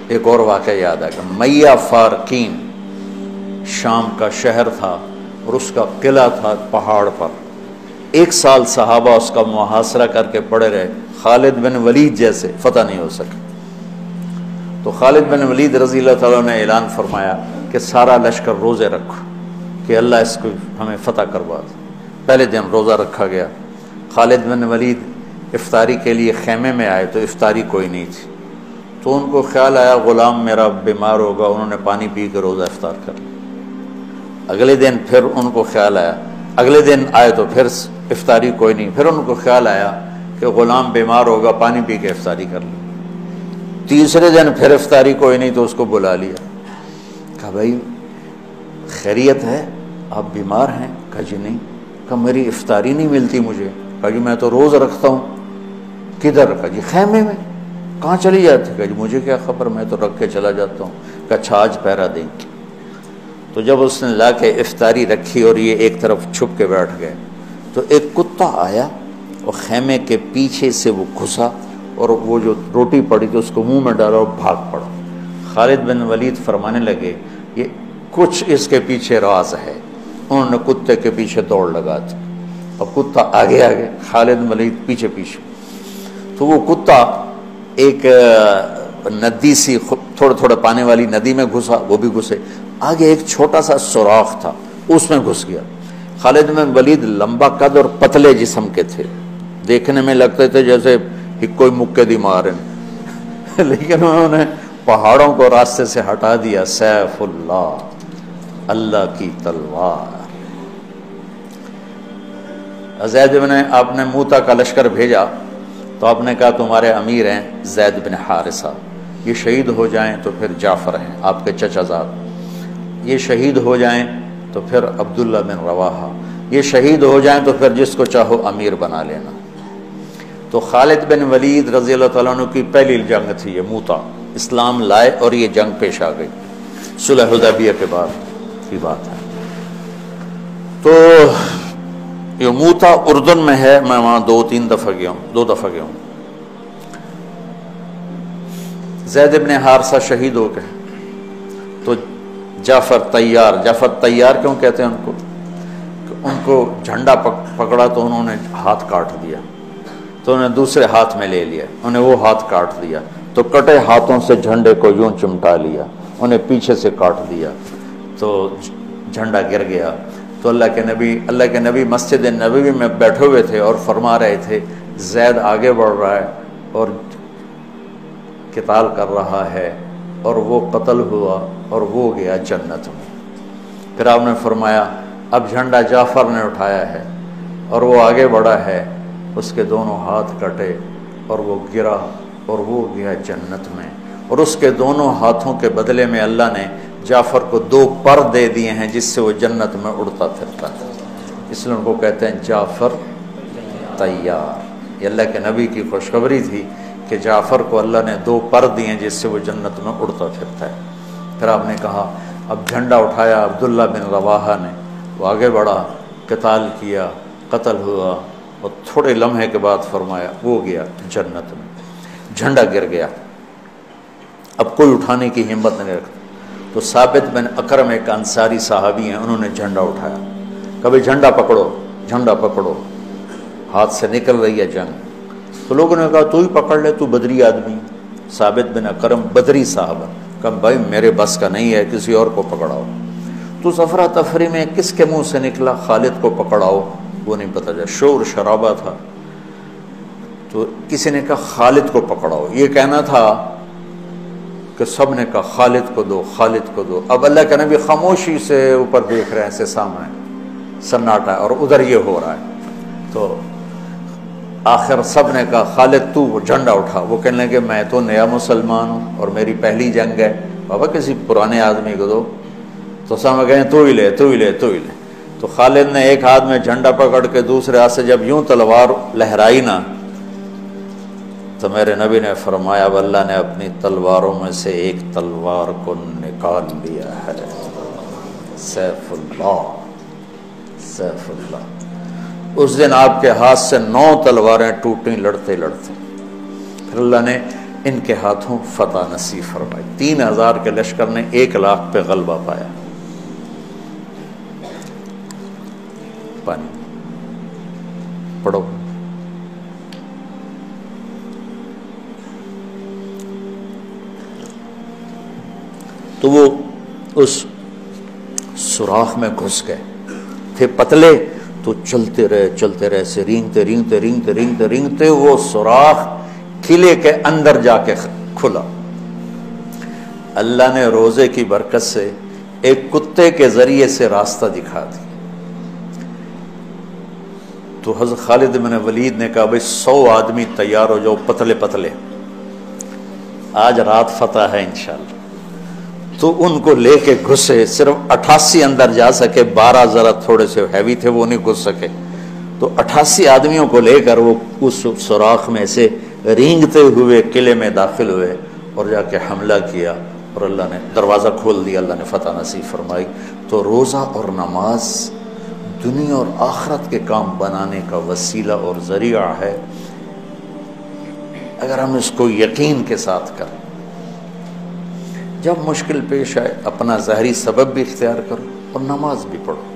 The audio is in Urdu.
ایک اور واقعہ یاد آ گیا. میہ فارقین شام کا شہر تھا اور اس کا قلعہ تھا پہاڑ پر. 1 سال صحابہ اس کا محاصرہ کر کے پڑے رہے. خالد بن ولید جیسے فتح نہیں ہو سکے. تو خالد بن ولید رضی اللہ تعالیٰ نے اعلان فرمایا کہ سارا لشکر روزے رکھو کہ اللہ اس کو ہمیں فتح کروا دے. پہلے دن روزہ رکھا گیا. خالد بن ولید افطاری کے لیے خیمے میں آئے تو افطاری کوئی نہیں تھی. تو ان کو خیال آیا غلام میرا بیمار ہوگا, انہوں نے پانی پی کے روزہ افطار کر لیا. اگلے دن پھر ان کو خیال آیا, اگلے دن آئے تو پھر افطاری کوئی نہیں. پھر ان کو خیال آیا کہ غلام بیمار ہوگا, پانی پی کے افطاری کر لی. تیسرے دن پھر افطاری کوئی نہیں تو اس کو بلا لیا. کہا بھائی خیریت ہے, آپ بیمار ہیں؟ کہا جی نہیں. کہا میری افطاری نہیں ملتی مجھے. کہا جی میں تو روز رکھتا ہوں. کدھر؟ کہا جی خیمے میں. کہاں چلی جاتی؟ کہا جی مجھے کیا خبر, میں تو رکھ کے چلا جاتا ہوں. کہا اچھا آج پہرا دیں گے. تو جب اس نے لا کے افطاری رکھی اور یہ ایک طرف چھپ کے بیٹھ گئے تو ایک کتا آیا اور خیمے کے پیچھے سے وہ گھسا اور وہ جو روٹی پڑی تھی اس کو منہ میں ڈالا اور بھاگ پڑا. خالد بن ولید فرمانے لگے یہ کچھ اس کے پیچھے راز ہے. انہوں نے کتے کے پیچھے دوڑ لگا دی اور کتا آگے آگے, خالد بن ولید پیچھے پیچھے. تو وہ کتا ایک ندی سی تھوڑا تھوڑا پانی والی ندی میں گھسا, وہ بھی گھسے. آگے ایک چھوٹا سا سوراخ تھا, اس میں گھس گیا. خالد بن ولید لمبا قد اور پتلے جسم کے تھے, دیکھنے میں لگتے تھے جیسے کوئی مکے دی مار ہیں, لیکن انہوں نے پہاڑوں کو راستے سے ہٹا دیا. سیف اللہ, اللہ کی تلوار. زید بن, آپ نے موتا کا لشکر بھیجا تو آپ نے کہا تمہارے امیر ہیں زید بن حارثہ, یہ شہید ہو جائیں تو پھر جعفر ہیں آپ کے چچا زاد, یہ شہید ہو جائیں تو پھر عبداللہ بن رواحہ, یہ شہید ہو جائیں تو پھر جس کو چاہو امیر بنا لینا. تو خالد بن ولید رضی اللہ تعالیٰ عنہ کی پہلی جنگ تھی یہ موتا. اسلام لائے اور یہ جنگ پیش آ گئی, صلح حدیبیہ کے بعد کی بات ہے. تو یہ موتا اردن میں ہے, میں وہاں 2-3 دفعہ گیا ہوں, 2 دفعہ گیا ہوں. زید بن حارثہ شہید ہو گئے تو جعفر تیار کیوں کہتے ہیں ان کو؟ ان کو جھنڈا پکڑا تو انہوں نے ہاتھ کاٹ دیا, تو انہوں نے دوسرے ہاتھ میں لے لیا, انہیں وہ ہاتھ کاٹ دیا, تو کٹے ہاتھوں سے جھنڈے کو یوں چمٹا لیا, انہیں پیچھے سے کاٹ دیا تو جھنڈا گر گیا. تو اللہ کے نبی مسجد نبوی میں بیٹھے ہوئے تھے اور فرما رہے تھے زید آگے بڑھ رہا ہے اور قتال کر رہا ہے اور وہ قتل ہوا اور وہ گیا جنت میں. پھر آپ نے فرمایا اب جھنڈا جعفر نے اٹھایا ہے اور وہ آگے بڑھا ہے, اس کے دونوں ہاتھ کٹے اور وہ گرا اور وہ گیا جنت میں, اور اس کے دونوں ہاتھوں کے بدلے میں اللہ نے جعفر کو 2 پر دے دیے ہیں جس سے وہ جنت میں اڑتا پھرتا ہے. اس لیے ان کو کہتے ہیں جعفر تیار. یہ اللہ کے نبی کی خوشخبری تھی کہ جعفر کو اللہ نے 2 پر دیے ہیں جس سے وہ جنت میں اڑتا پھرتا ہے. پھر آپ نے کہا اب جھنڈا اٹھایا عبداللہ بن رواحہ نے, وہ آگے بڑھا, قتال کیا, قتل ہوا, اور تھوڑے لمحے کے بعد فرمایا وہ گیا جنت میں. جھنڈا گر گیا, اب کوئی اٹھانے کی ہمت نہیں رکھتا. تو ثابت بن اکرم ایک انصاری صحابی ہیں, انہوں نے جھنڈا اٹھایا, کبھی جھنڈا پکڑو, جھنڈا پکڑو, ہاتھ سے نکل رہی ہے جنگ. تو لوگوں نے کہا تو ہی پکڑ لے, تو بدری آدمی. ثابت بن اکرم بدری صحابہ, کہا بھائی میرے بس کا نہیں ہے, کسی اور کو پکڑاؤ. تو افرا تفری میں کس کے منہ سے نکلا خالد کو پکڑاؤ, وہ نہیں پتہ چلا, شور شرابہ تھا. تو کسی نے کہا خالد کو پکڑاؤ, یہ کہنا تھا کہ سب نے کہا خالد کو دو, خالد کو دو. اب اللہ کے نبی خاموشی سے اوپر دیکھ رہے ہیں, ایسے سامنے سناٹا, اور ادھر یہ ہو رہا ہے. تو آخر سب نے کہا خالد تو جھنڈا اٹھا. وہ کہنے لگے میں تو نیا مسلمان ہوں اور میری پہلی جنگ ہے, بابا کسی پرانے آدمی کو دو. تو سمجھ گئے تو ہی لے, تو ہی لے, تو ہی لے. تو خالد نے ایک ہاتھ میں جھنڈا پکڑ کے دوسرے ہاتھ سے جب یوں تلوار لہرائی نا, تو میرے نبی نے فرمایا اب اللہ نے اپنی تلواروں میں سے ایک تلوار کو نکال لیا ہے. سیف اللہ, سیف اللہ. اس دن آپ کے ہاتھ سے 9 تلواریں ٹوٹیں لڑتے لڑتے. پھر اللہ نے ان کے ہاتھوں فتح نصیب فرمائی۔ 3000 کے لشکر نے 1 لاکھ پہ غلبہ پایا۔ پانی پڑھو۔ تو وہ اس سوراخ میں گھس گئے تھے، پتلے تو چلتے رہے سے رینگتے وہ سوراخ قلعے کے اندر جا کے کھلا۔ اللہ نے روزے کی برکت سے ایک کتے کے ذریعے سے راستہ دکھا دیا۔ تو حضرت خالد بن ولید نے کہا بھائی 100 آدمی تیار ہو جاؤ، پتلے پتلے، آج رات فتح ہے انشاءاللہ۔ تو ان کو لے کے گھسے، صرف 88 اندر جا سکے، 12 ذرا تھوڑے سے ہیوی تھے وہ نہیں گھس سکے، تو 88 آدمیوں کو لے کر وہ اس سوراخ میں سے رینگتے ہوئے قلعے میں داخل ہوئے اور جا کے حملہ کیا، اور اللہ نے دروازہ کھول دیا، اللہ نے فتح نصیب فرمائی۔ تو روزہ اور نماز دنیا اور آخرت کے کام بنانے کا وسیلہ اور ذریعہ ہے، اگر ہم اس کو یقین کے ساتھ کریں۔ جب مشکل پیش آئے اپنا ظاہری سبب بھی اختیار کرو اور نماز بھی پڑھو۔